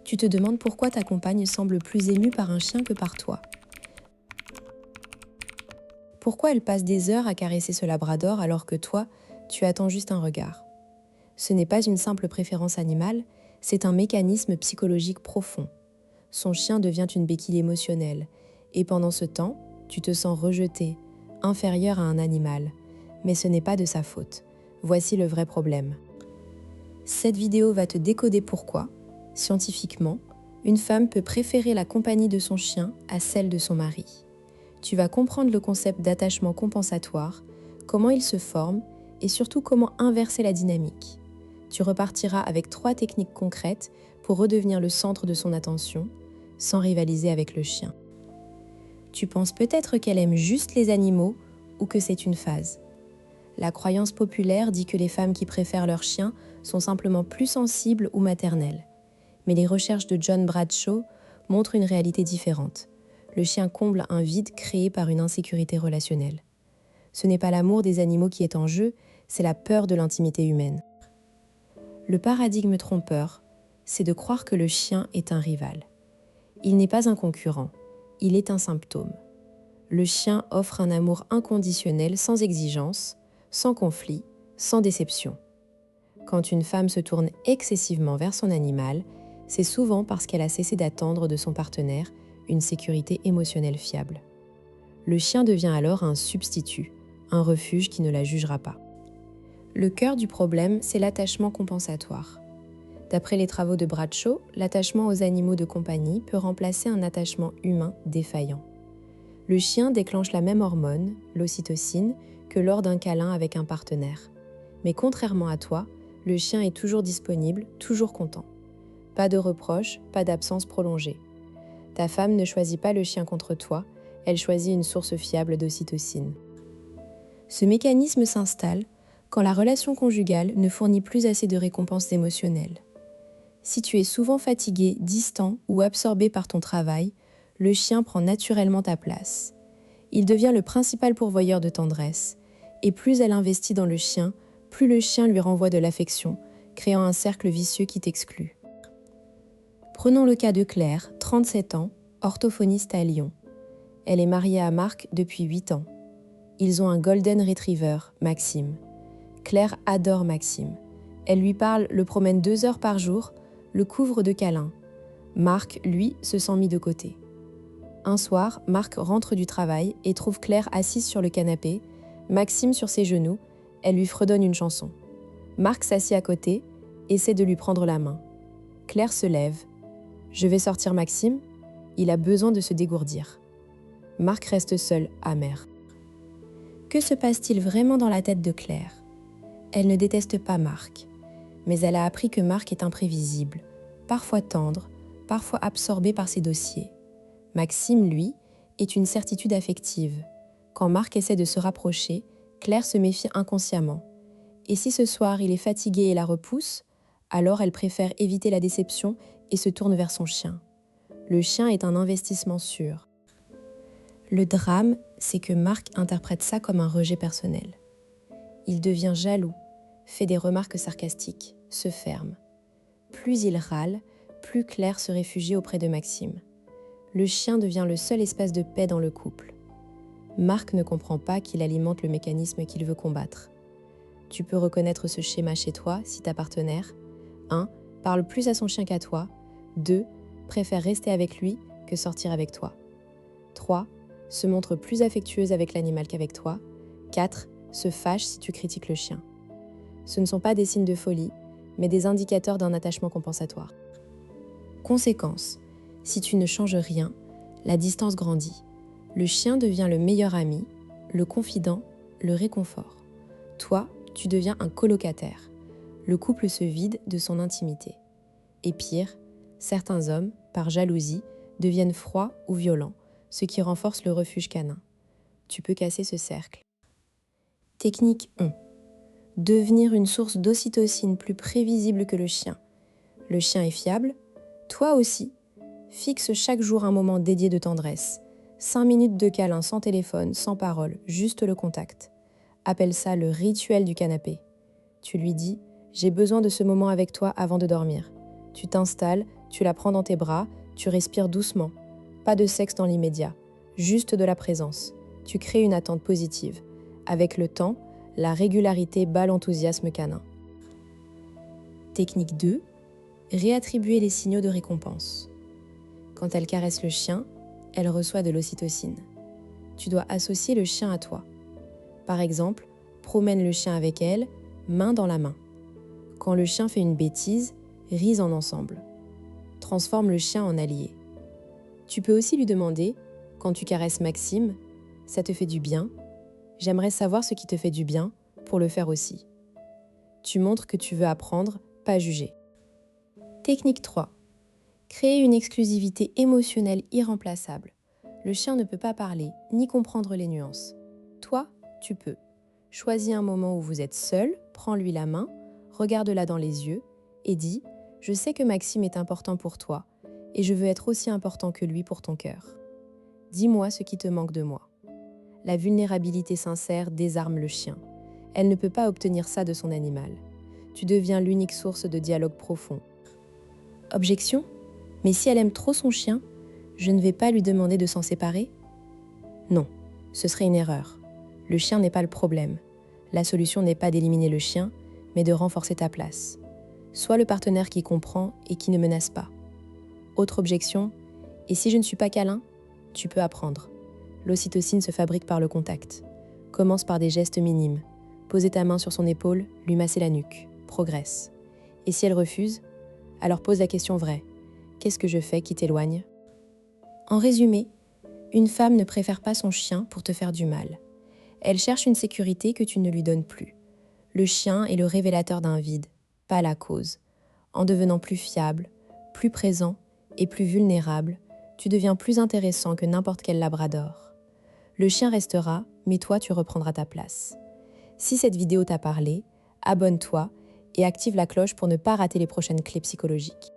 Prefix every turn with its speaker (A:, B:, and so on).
A: Tu te demandes pourquoi ta compagne semble plus émue par un chien que par toi. Pourquoi elle passe des heures à caresser ce labrador alors que toi, tu attends juste un regard. Ce n'est pas une simple préférence animale, c'est un mécanisme psychologique profond. Son chien devient une béquille émotionnelle, et pendant ce temps, tu te sens rejeté, inférieur à un animal. Mais ce n'est pas de sa faute. Voici le vrai problème. Cette vidéo va te décoder pourquoi, scientifiquement, une femme peut préférer la compagnie de son chien à celle de son mari. Tu vas comprendre le concept d'attachement compensatoire, comment il se forme et surtout comment inverser la dynamique. Tu repartiras avec 3 techniques concrètes pour redevenir le centre de son attention, sans rivaliser avec le chien. Tu penses peut-être qu'elle aime juste les animaux ou que c'est une phase. La croyance populaire dit que les femmes qui préfèrent leur chien sont simplement plus sensibles ou maternelles. Mais les recherches de John Bradshaw montrent une réalité différente. Le chien comble un vide créé par une insécurité relationnelle. Ce n'est pas l'amour des animaux qui est en jeu, c'est la peur de l'intimité humaine. Le paradigme trompeur, c'est de croire que le chien est un rival. Il n'est pas un concurrent, il est un symptôme. Le chien offre un amour inconditionnel sans exigence, sans conflit, sans déception. Quand une femme se tourne excessivement vers son animal, c'est souvent parce qu'elle a cessé d'attendre de son partenaire une sécurité émotionnelle fiable. Le chien devient alors un substitut, un refuge qui ne la jugera pas. Le cœur du problème, c'est l'attachement compensatoire. D'après les travaux de Bradshaw, l'attachement aux animaux de compagnie peut remplacer un attachement humain défaillant. Le chien déclenche la même hormone, l'ocytocine, que lors d'un câlin avec un partenaire. Mais contrairement à toi, le chien est toujours disponible, toujours content. Pas de reproches, pas d'absence prolongée. Ta femme ne choisit pas le chien contre toi, elle choisit une source fiable d'ocytocine. Ce mécanisme s'installe quand la relation conjugale ne fournit plus assez de récompenses émotionnelles. Si tu es souvent fatigué, distant ou absorbé par ton travail, le chien prend naturellement ta place. Il devient le principal pourvoyeur de tendresse, et plus elle investit dans le chien, plus le chien lui renvoie de l'affection, créant un cercle vicieux qui t'exclut. Prenons le cas de Claire, 37 ans, orthophoniste à Lyon. Elle est mariée à Marc depuis 8 ans. Ils ont un golden retriever, Maxime. Claire adore Maxime. Elle lui parle, le promène 2 heures par jour, le couvre de câlins. Marc, lui, se sent mis de côté. Un soir, Marc rentre du travail et trouve Claire assise sur le canapé, Maxime sur ses genoux, elle lui fredonne une chanson. Marc s'assied à côté, essaie de lui prendre la main. Claire se lève. « Je vais sortir Maxime ?» Il a besoin de se dégourdir. Marc reste seul, amer. Que se passe-t-il vraiment dans la tête de Claire ? Elle ne déteste pas Marc, mais elle a appris que Marc est imprévisible, parfois tendre, parfois absorbé par ses dossiers. Maxime, lui, est une certitude affective. Quand Marc essaie de se rapprocher, Claire se méfie inconsciemment. Et si ce soir il est fatigué et la repousse, alors elle préfère éviter la déception et se tourne vers son chien. Le chien est un investissement sûr. Le drame, c'est que Marc interprète ça comme un rejet personnel. Il devient jaloux, fait des remarques sarcastiques, se ferme. Plus il râle, plus Claire se réfugie auprès de Maxime. Le chien devient le seul espace de paix dans le couple. Marc ne comprend pas qu'il alimente le mécanisme qu'il veut combattre. Tu peux reconnaître ce schéma chez toi si ta partenaire 1. Parle plus à son chien qu'à toi. 2. Préfère rester avec lui que sortir avec toi. 3. Se montre plus affectueuse avec l'animal qu'avec toi. 4. Se fâche si tu critiques le chien. Ce ne sont pas des signes de folie, mais des indicateurs d'un attachement compensatoire. Conséquence, si tu ne changes rien, la distance grandit. Le chien devient le meilleur ami, le confident, le réconfort. Toi, tu deviens un colocataire. Le couple se vide de son intimité. Et pire, certains hommes, par jalousie, deviennent froids ou violents, ce qui renforce le refuge canin. Tu peux casser ce cercle. Technique 1. Devenir une source d'ocytocine plus prévisible que le chien. Le chien est fiable, toi aussi. Fixe chaque jour un moment dédié de tendresse. 5 minutes de câlin sans téléphone, sans parole, juste le contact. Appelle ça le rituel du canapé. Tu lui dis « J'ai besoin de ce moment avec toi avant de dormir ». Tu t'installes, tu la prends dans tes bras, tu respires doucement. Pas de sexe dans l'immédiat, juste de la présence. Tu crées une attente positive. Avec le temps, la régularité bat l'enthousiasme canin. Technique 2. Réattribuer les signaux de récompense. Quand elle caresse le chien, elle reçoit de l'ocytocine. Tu dois associer le chien à toi. Par exemple, promène le chien avec elle, main dans la main. Quand le chien fait une bêtise, ris en ensemble. Transforme le chien en allié. Tu peux aussi lui demander, quand tu caresses Maxime, « Ça te fait du bien ? J'aimerais savoir ce qui te fait du bien pour le faire aussi. » Tu montres que tu veux apprendre, pas juger. Technique 3. Créer une exclusivité émotionnelle irremplaçable. Le chien ne peut pas parler, ni comprendre les nuances. Toi, tu peux. Choisis un moment où vous êtes seul, prends-lui la main, regarde-la dans les yeux et dis « Je sais que Maxime est important pour toi et je veux être aussi important que lui pour ton cœur. Dis-moi ce qui te manque de moi. » La vulnérabilité sincère désarme le chien. Elle ne peut pas obtenir ça de son animal. Tu deviens l'unique source de dialogue profond. Objection ? Mais si elle aime trop son chien, je ne vais pas lui demander de s'en séparer ? Non, ce serait une erreur. Le chien n'est pas le problème. La solution n'est pas d'éliminer le chien, mais de renforcer ta place. Sois le partenaire qui comprend et qui ne menace pas. Autre objection ? Et si je ne suis pas câlin ? Tu peux apprendre. L'ocytocine se fabrique par le contact. Commence par des gestes minimes. Poser ta main sur son épaule, lui masser la nuque. Progresse. Et si elle refuse ? Alors pose la question vraie. Qu'est-ce que je fais qui t'éloigne ? En résumé, une femme ne préfère pas son chien pour te faire du mal. Elle cherche une sécurité que tu ne lui donnes plus. Le chien est le révélateur d'un vide, pas la cause. En devenant plus fiable, plus présent et plus vulnérable, tu deviens plus intéressant que n'importe quel labrador. Le chien restera, mais toi tu reprendras ta place. Si cette vidéo t'a parlé, abonne-toi et active la cloche pour ne pas rater les prochaines clés psychologiques.